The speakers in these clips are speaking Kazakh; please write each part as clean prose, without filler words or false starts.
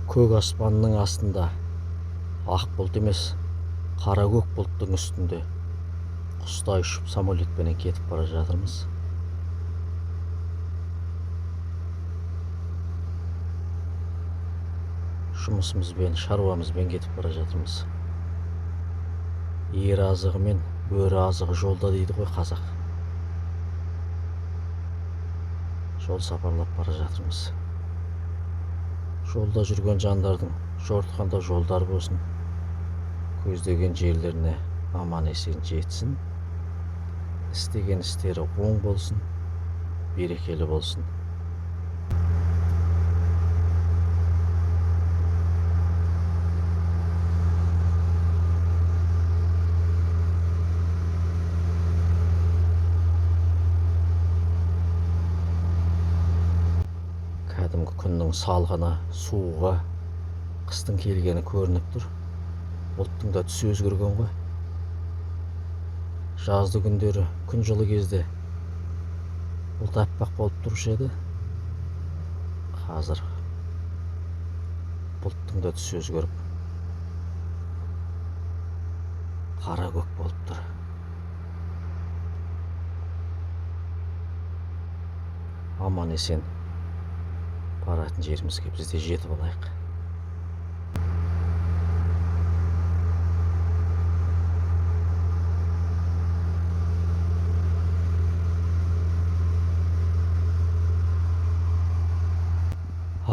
Көк аспанның астында ақ бұлт емес, қара көк бұлттың үстінде құстай ұшып самолетпенен кетіп бара жатырмыз. Жұмысымызбен, шаруамызбен кетіп бара жатырмыз. Ер азығы мен бөрі азығы жолда дейді ғой қазақ. Жол сапарлап бара жатырмыз. Жолда жүрген жандардың жортқанда жолдар болсын, көздеген жерлеріне аман есен жетсін, істеген істері оң болсын, берекелі болсын. Кәдімгі күннің салғыны, суығы, қыстың келгені көрініп тұр. Бұлттың да түсі өзгерген ғой. Жазды күндері, күн жылы кезде бұлт аппақ болып тұрушы еді. Қазір бұлттың да түсі өзгеріп қара көк болып тұр. Аман есен баратын жерімізге біз де жетіп алайық.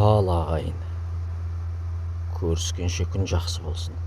Ал ағайын, көріскенше күн жақсы болсын.